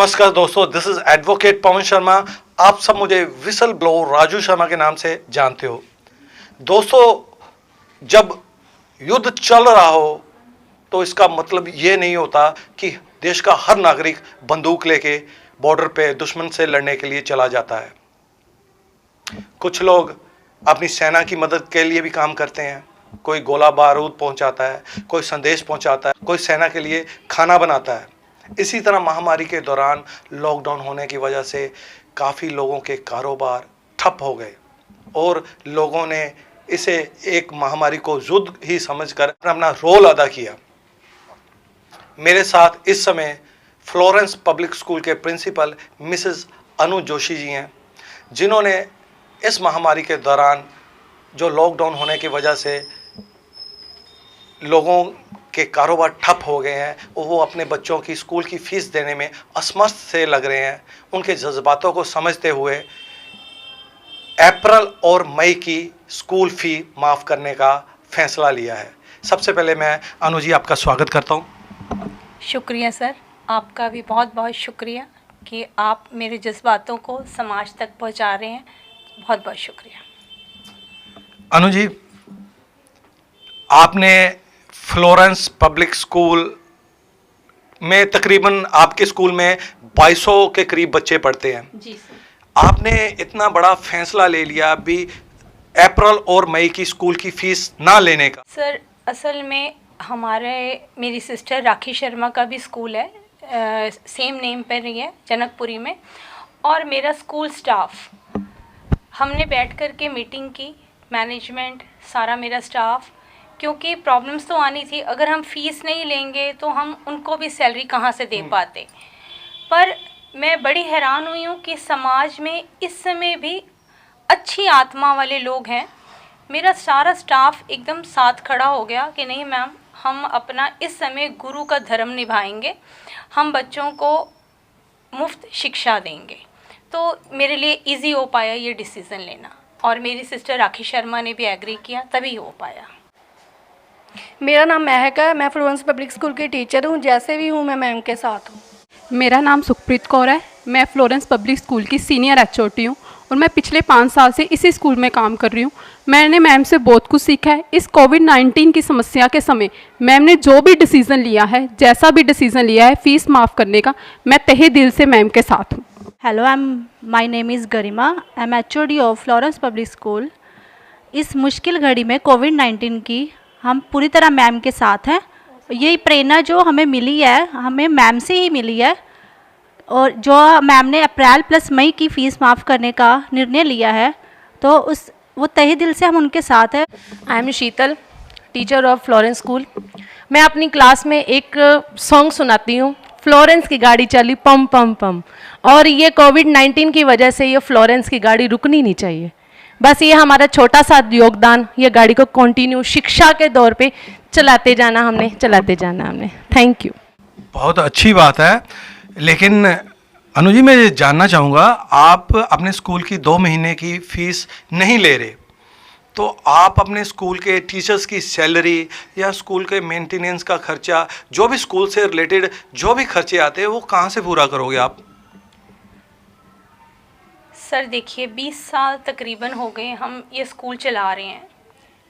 नमस्कार दोस्तों, this is advocate Pawan Sharma. आप सब मुझे विसल ब्लोअर राजू शर्मा के नाम से जानते हो। दोस्तों, जब युद्ध चल रहा हो तो इसका मतलब ये नहीं होता कि देश का हर नागरिक बंदूक लेके बॉर्डर पे दुश्मन से लड़ने के लिए चला जाता है। कुछ लोग अपनी सेना की मदद के लिए भी काम करते हैं। कोई गोला बारूद पहुंचाता है, कोई संदेश पहुंचाता है, कोई सेना के लिए खाना बनाता है। इसी तरह महामारी के दौरान लॉकडाउन होने की वजह से काफ़ी लोगों के कारोबार ठप हो गए और लोगों ने इसे एक महामारी को युद्ध ही समझकर अपना रोल अदा किया। मेरे साथ इस समय फ्लोरेंस पब्लिक स्कूल के प्रिंसिपल मिसेस अनु जोशी जी हैं, जिन्होंने इस महामारी के दौरान जो लॉकडाउन होने की वजह से लोगों के कारोबार ठप हो गए हैं और वो अपने बच्चों की स्कूल की फ़ीस देने में असमर्थ से लग रहे हैं, उनके जज्बातों को समझते हुए अप्रैल और मई की स्कूल फ़ी माफ़ करने का फैसला लिया है। सबसे पहले मैं अनु जी आपका स्वागत करता हूँ। शुक्रिया सर, आपका भी बहुत बहुत शुक्रिया कि आप मेरे जज्बातों को समाज तक पहुंचा रहे हैं। बहुत बहुत शुक्रिया। अनु जी, आपने फ्लोरेंस पब्लिक स्कूल में तकरीबन आपके स्कूल में 2200 के करीब बच्चे पढ़ते हैं। जी सर। आपने इतना बड़ा फैसला ले लिया भी अप्रैल और मई की स्कूल की फ़ीस ना लेने का। सर, असल में मेरी सिस्टर राखी शर्मा का भी स्कूल है, सेम नेम पर ही है, जनकपुरी में। और मेरा स्कूल स्टाफ, हमने बैठ कर के मीटिंग की, मैनेजमेंट, सारा मेरा स्टाफ, क्योंकि प्रॉब्लम्स तो आनी थी। अगर हम फ़ीस नहीं लेंगे तो हम उनको भी सैलरी कहाँ से दे पाते। पर मैं बड़ी हैरान हुई हूँ कि समाज में इस समय भी अच्छी आत्मा वाले लोग हैं। मेरा सारा स्टाफ एकदम साथ खड़ा हो गया कि नहीं मैम, हम अपना इस समय गुरु का धर्म निभाएंगे, हम बच्चों को मुफ्त शिक्षा देंगे। तो मेरे लिए इजी हो पाया ये डिसीज़न लेना, और मेरी सिस्टर राखी शर्मा ने भी एग्री किया, तभी हो पाया। मेरा नाम महक है, मैं फ्लोरेंस पब्लिक स्कूल की टीचर हूँ। जैसे भी हूँ मैं मैम के साथ हूँ। मेरा नाम सुखप्रीत कौर है, मैं फ्लोरेंस पब्लिक स्कूल की सीनियर एचओटी हूँ और मैं पिछले 5 साल से इसी स्कूल में काम कर रही हूँ। मैंने मैम से बहुत कुछ सीखा है। इस कोविड-19 की समस्या के समय मैम ने जो भी डिसीज़न लिया है, जैसा भी डिसीज़न लिया है फ़ीस माफ़ करने का, मैं तहे दिल से मैम के साथ हूँ। Hello, my name is Garima, I am HOD of Florence public school. इस मुश्किल घड़ी में कोविड-19 की हम पूरी तरह मैम के साथ हैं। ये प्रेरणा जो हमें मिली है, हमें मैम से ही मिली है। और जो मैम ने अप्रैल प्लस मई की फ़ीस माफ़ करने का निर्णय लिया है, तो वो तहे दिल से हम उनके साथ हैं। I am Sheetal, teacher of Florence school. मैं अपनी क्लास में एक सॉन्ग सुनाती हूँ, फ्लोरेंस की गाड़ी चली पम पम पम। और ये कोविड-19 की वजह से ये फ्लोरेंस की गाड़ी रुकनी नहीं चाहिए। बस ये हमारा छोटा सा योगदान, ये गाड़ी को कंटिन्यू शिक्षा के दौर पे चलाते जाना हमने। Thank you. बहुत अच्छी बात है। लेकिन अनु जी, मैं ये जानना चाहूँगा, आप अपने स्कूल की 2 महीने की फ़ीस नहीं ले रहे, तो आप अपने स्कूल के टीचर्स की सैलरी या स्कूल के मेंटेनेंस का खर्चा, जो भी स्कूल से रिलेटेड जो भी खर्चे आते हैं, वो कहाँ से पूरा करोगे आप? सर देखिए, 20 साल तकरीबन हो गए हम ये स्कूल चला रहे हैं।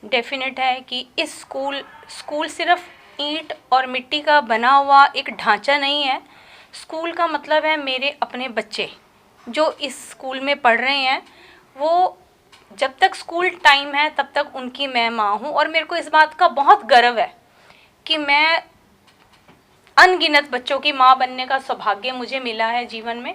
डेफिनेट है कि इस स्कूल सिर्फ ईंट और मिट्टी का बना हुआ एक ढांचा नहीं है। स्कूल का मतलब है मेरे अपने बच्चे जो इस स्कूल में पढ़ रहे हैं, वो जब तक स्कूल टाइम है तब तक उनकी मैं माँ हूँ। और मेरे को इस बात का बहुत गर्व है कि मैं अनगिनत बच्चों की माँ बनने का सौभाग्य मुझे मिला है जीवन में।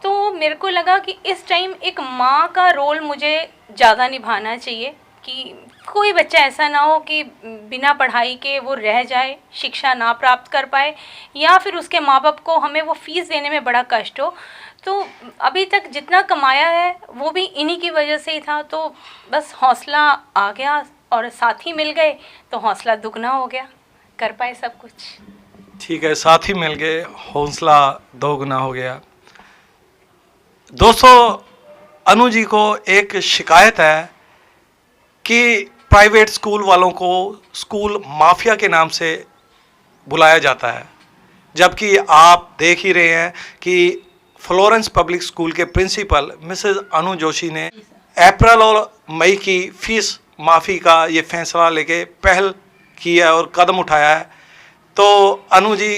तो मेरे को लगा कि इस टाइम एक माँ का रोल मुझे ज़्यादा निभाना चाहिए कि कोई बच्चा ऐसा ना हो कि बिना पढ़ाई के वो रह जाए, शिक्षा ना प्राप्त कर पाए, या फिर उसके माँ बाप को हमें वो फ़ीस देने में बड़ा कष्ट हो। तो अभी तक जितना कमाया है वो भी इन्हीं की वजह से ही था। तो बस हौसला आ गया और साथी मिल गए तो हौसला दुगना हो गया, कर पाए सब कुछ। ठीक है, साथी मिल गए, हौसला दोगुना हो गया। दोस्तों, अनु जी को एक शिकायत है कि प्राइवेट स्कूल वालों को स्कूल माफिया के नाम से बुलाया जाता है, जबकि आप देख ही रहे हैं कि फ्लोरेंस पब्लिक स्कूल के प्रिंसिपल मिसेस अनु जोशी ने अप्रैल और मई की फीस माफ़ी का ये फैसला लेके पहल की है और कदम उठाया है। तो अनु जी,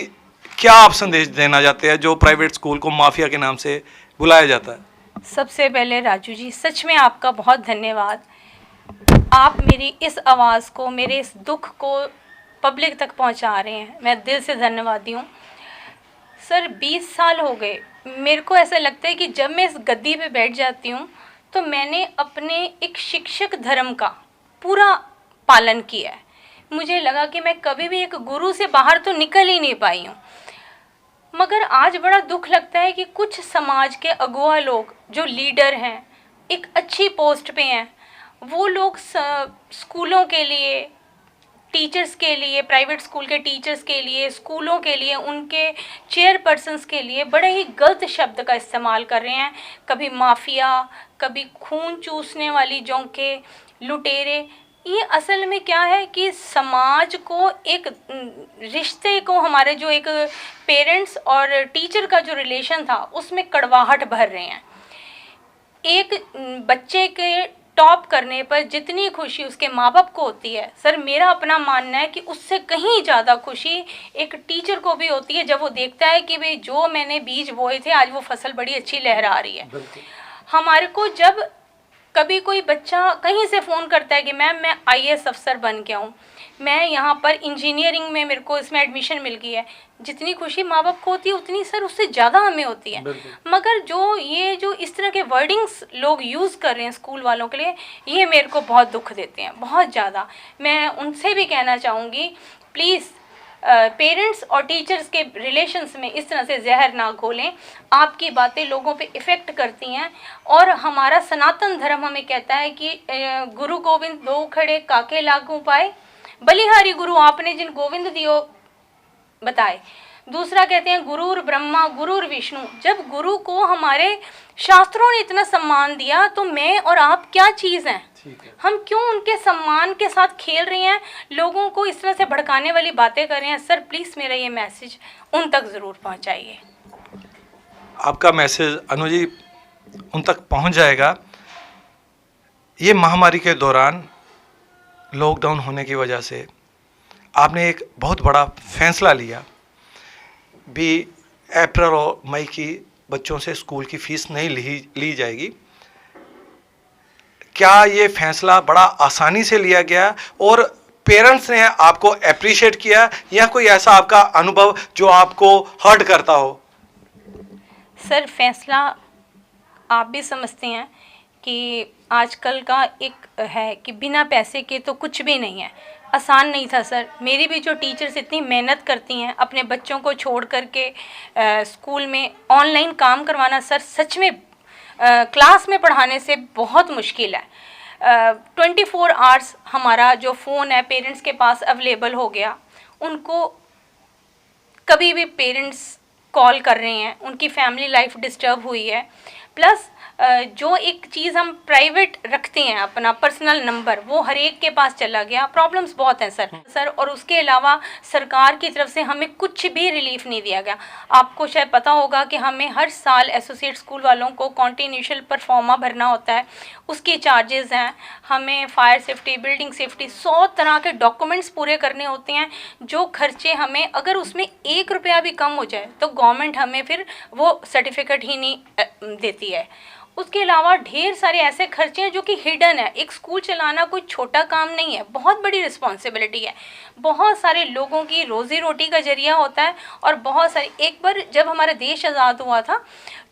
क्या आप संदेश देना चाहते हैं जो प्राइवेट स्कूल को माफिया के नाम से बुलाया जाता है? सबसे पहले राजू जी, सच में आपका बहुत धन्यवाद। आप मेरी इस आवाज़ को, मेरे इस दुख को पब्लिक तक पहुंचा रहे हैं, मैं दिल से धन्यवादी हूँ। सर 20 साल हो गए, मेरे को ऐसा लगता है कि जब मैं इस गद्दी पे बैठ जाती हूँ तो मैंने अपने एक शिक्षक धर्म का पूरा पालन किया है। मुझे लगा कि मैं कभी भी एक गुरु से बाहर तो निकल ही नहीं पाई हूँ। मगर आज बड़ा दुख लगता है कि कुछ समाज के अगुआ लोग जो लीडर हैं, एक अच्छी पोस्ट पे हैं, वो लोग स्कूलों के लिए, टीचर्स के लिए, प्राइवेट स्कूल के टीचर्स के लिए, स्कूलों के लिए, उनके चेयरपर्सन्स के लिए बड़े ही गलत शब्द का इस्तेमाल कर रहे हैं। कभी माफिया, कभी खून चूसने वाली जोंके, लुटेरे। ये असल में क्या है कि समाज को, एक रिश्ते को, हमारे जो एक पेरेंट्स और टीचर का जो रिलेशन था उसमें कड़वाहट भर रहे हैं। एक बच्चे के टॉप करने पर जितनी खुशी उसके माँ बाप को होती है, सर मेरा अपना मानना है कि उससे कहीं ज़्यादा खुशी एक टीचर को भी होती है जब वो देखता है कि भाई जो मैंने बीज बोए थे आज वो फसल बड़ी अच्छी लहरा रही है। हमारे को जब कभी कोई बच्चा कहीं से फ़ोन करता है कि मैम मैं IAS अफसर बन के आऊँ, मैं यहाँ पर इंजीनियरिंग में मेरे को इसमें एडमिशन मिल गई है, जितनी खुशी माँ बाप को होती है उतनी सर उससे ज़्यादा हमें होती है। मगर जो इस तरह के वर्डिंग्स लोग यूज़ कर रहे हैं स्कूल वालों के लिए, ये मेरे को बहुत दुख देते हैं, बहुत ज़्यादा। मैं उनसे भी कहना चाहूँगी, प्लीज़ पेरेंट्स और टीचर्स के रिलेशंस में इस तरह से जहर ना घोलें। आपकी बातें लोगों पे इफ़ेक्ट करती हैं और हमारा सनातन धर्म हमें कहता है कि गुरु गोविंद दो खड़े काके लागू पाए, बलिहारी गुरु आपने जिन गोविंद दियो बताए। दूसरा कहते हैं गुरुर ब्रह्मा गुरुर विष्णु। जब गुरु को हमारे शास्त्रों ने इतना सम्मान दिया तो मैं और आप क्या चीज़ हैं? हम क्यों उनके सम्मान के साथ खेल रहे हैं, लोगों को इस तरह से भड़काने वाली बातें कर रहे हैं? सर प्लीज़ मेरा ये मैसेज उन तक ज़रूर पहुंचाइए। आपका मैसेज अनु जी उन तक पहुंच जाएगा। ये महामारी के दौरान लॉकडाउन होने की वजह से आपने एक बहुत बड़ा फैसला लिया भी, अप्रैल और मई की बच्चों से स्कूल की फ़ीस नहीं ली जाएगी। क्या ये फैसला बड़ा आसानी से लिया गया और पेरेंट्स ने आपको अप्रिशिएट किया, या कोई ऐसा आपका अनुभव जो आपको हर्ट करता हो? सर फैसला आप भी समझते हैं कि आजकल का एक है कि बिना पैसे के तो कुछ भी नहीं है। आसान नहीं था सर। मेरी भी जो टीचर्स इतनी मेहनत करती हैं अपने बच्चों को छोड़ करके स्कूल में ऑनलाइन काम करवाना, सर सच में क्लास में पढ़ाने से बहुत मुश्किल है। 24 आवर्स हमारा जो फ़ोन है पेरेंट्स के पास अवेलेबल हो गया। उनको कभी भी पेरेंट्स कॉल कर रहे हैं, उनकी फैमिली लाइफ डिस्टर्ब हुई है। प्लस जो एक चीज़ हम प्राइवेट रखते हैं, अपना पर्सनल नंबर, वो हर एक के पास चला गया। प्रॉब्लम्स बहुत हैं सर। और उसके अलावा सरकार की तरफ से हमें कुछ भी रिलीफ नहीं दिया गया। आपको शायद पता होगा कि हमें हर साल एसोसिएट स्कूल वालों को कॉन्टिन्यूशल परफॉर्मा भरना होता है, उसके चार्जेस हैं। हमें फायर सेफ्टी, बिल्डिंग सेफ्टी, 100 तरह के डॉक्यूमेंट्स पूरे करने होते हैं, जो खर्चे हमें, अगर उसमें 1 रुपया भी कम हो जाए तो गवर्नमेंट हमें फिर वो सर्टिफिकेट ही नहीं देती है। उसके अलावा ढेर सारे ऐसे खर्चे हैं जो कि हिडन है। एक स्कूल चलाना कोई छोटा काम नहीं है, बहुत बड़ी रिस्पॉन्सिबिलिटी है। बहुत सारे लोगों की रोज़ी रोटी का जरिया होता है। और बहुत सारी, एक बार जब हमारा देश आज़ाद हुआ था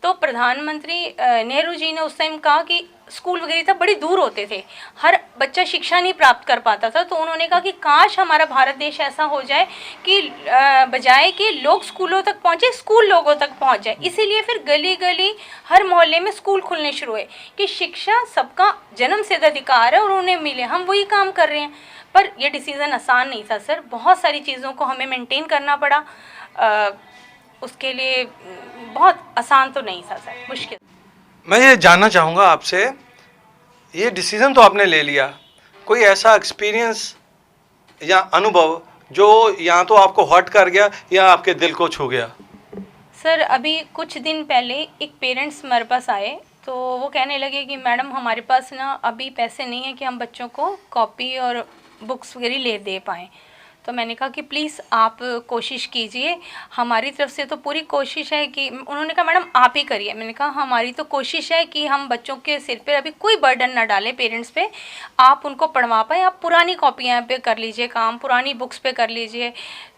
तो प्रधानमंत्री नेहरू जी ने उस टाइम कहा कि स्कूल वगैरह था बड़ी दूर होते थे, हर बच्चा शिक्षा नहीं प्राप्त कर पाता था। तो उन्होंने कहा कि काश हमारा भारत देश ऐसा हो जाए कि बजाय कि लोग स्कूलों तक पहुँचे, स्कूल लोगों तक पहुँच जाए। इसीलिए फिर गली गली हर मोहल्ले में स्कूल खुलने शुरू हुए कि शिक्षा सबका जन्मसिद्ध अधिकार है और उन्हें मिले। हम वही काम कर रहे हैं। पर यह डिसीज़न आसान नहीं था सर। बहुत सारी चीज़ों को हमें मेंटेन करना पड़ा। उसके लिए बहुत आसान तो नहीं था सर, मुश्किल। मैं ये जानना चाहूँगा आपसे, ये डिसीज़न तो आपने ले लिया, कोई ऐसा एक्सपीरियंस या अनुभव जो या तो आपको हर्ट कर गया या आपके दिल को छू गया? सर अभी कुछ दिन पहले एक पेरेंट्स हमारे पास आए, तो वो कहने लगे कि मैडम हमारे पास ना अभी पैसे नहीं है कि हम बच्चों को कॉपी और बुक्स वगैरह ले दे पाएँ। तो मैंने कहा कि प्लीज़ आप कोशिश कीजिए, हमारी तरफ से तो पूरी कोशिश है कि, उन्होंने कहा मैडम आप ही करिए। मैंने कहा हमारी तो कोशिश है कि हम बच्चों के सिर पे अभी कोई बर्डन ना डालें पेरेंट्स पे, आप उनको पढ़वा पाएँ, आप पुरानी कॉपियाँ पे कर लीजिए काम, पुरानी बुक्स पे कर लीजिए।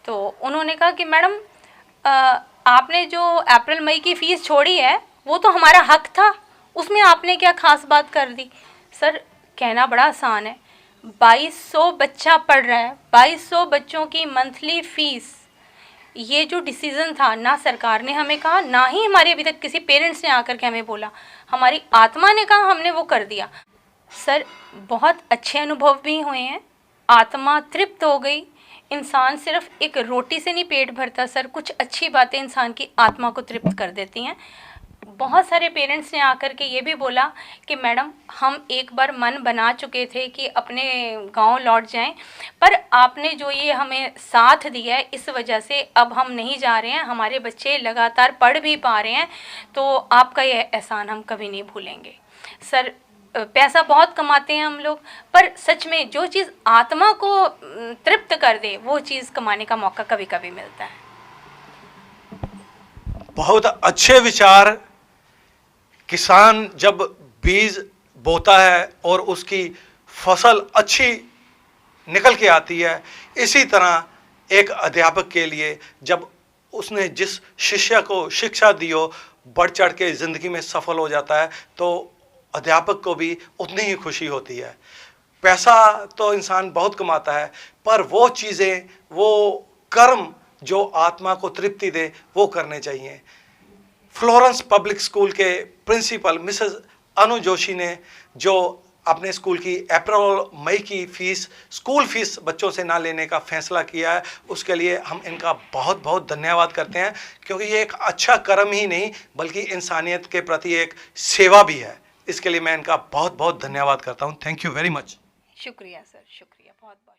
तो उन्होंने कहा कि मैडम आपने जो अप्रैल मई की फ़ीस छोड़ी है वो तो हमारा हक था, उसमें आपने क्या ख़ास बात कर दी। सर कहना बड़ा आसान है, 2200 बच्चा पढ़ रहा है, 2200 बच्चों की मंथली फ़ीस, ये जो डिसीज़न था ना सरकार ने हमें कहा, ना ही हमारे अभी तक किसी पेरेंट्स ने आकर के हमें बोला, हमारी आत्मा ने कहा, हमने वो कर दिया। सर बहुत अच्छे अनुभव भी हुए हैं, आत्मा तृप्त हो गई। इंसान सिर्फ एक रोटी से नहीं पेट भरता सर, कुछ अच्छी बातें इंसान की आत्मा को तृप्त कर देती हैं। बहुत सारे पेरेंट्स ने आकर के ये भी बोला कि मैडम हम एक बार मन बना चुके थे कि अपने गांव लौट जाएं, पर आपने जो ये हमें साथ दिया है इस वजह से अब हम नहीं जा रहे हैं, हमारे बच्चे लगातार पढ़ भी पा रहे हैं, तो आपका ये एहसान हम कभी नहीं भूलेंगे। सर पैसा बहुत कमाते हैं हम लोग, पर सच में जो चीज़ आत्मा को तृप्त कर दे वो चीज़ कमाने का मौका कभी कभी मिलता है। बहुत अच्छे विचार। किसान जब बीज बोता है और उसकी फसल अच्छी निकल के आती है, इसी तरह एक अध्यापक के लिए जब उसने जिस शिष्य को शिक्षा दी हो बढ़ चढ़ के ज़िंदगी में सफल हो जाता है, तो अध्यापक को भी उतनी ही खुशी होती है। पैसा तो इंसान बहुत कमाता है, पर वो चीज़ें, वो कर्म जो आत्मा को तृप्ति दे, वो करने चाहिए। फ्लोरेंस पब्लिक स्कूल के प्रिंसिपल मिसेस अनु जोशी ने जो अपने स्कूल की अप्रैल मई की फ़ीस, स्कूल फ़ीस बच्चों से ना लेने का फैसला किया है, उसके लिए हम इनका बहुत बहुत धन्यवाद करते हैं, क्योंकि ये एक अच्छा कर्म ही नहीं बल्कि इंसानियत के प्रति एक सेवा भी है। इसके लिए मैं इनका बहुत बहुत धन्यवाद करता हूँ। Thank you very much. शुक्रिया सर, शुक्रिया बहुत बहुत।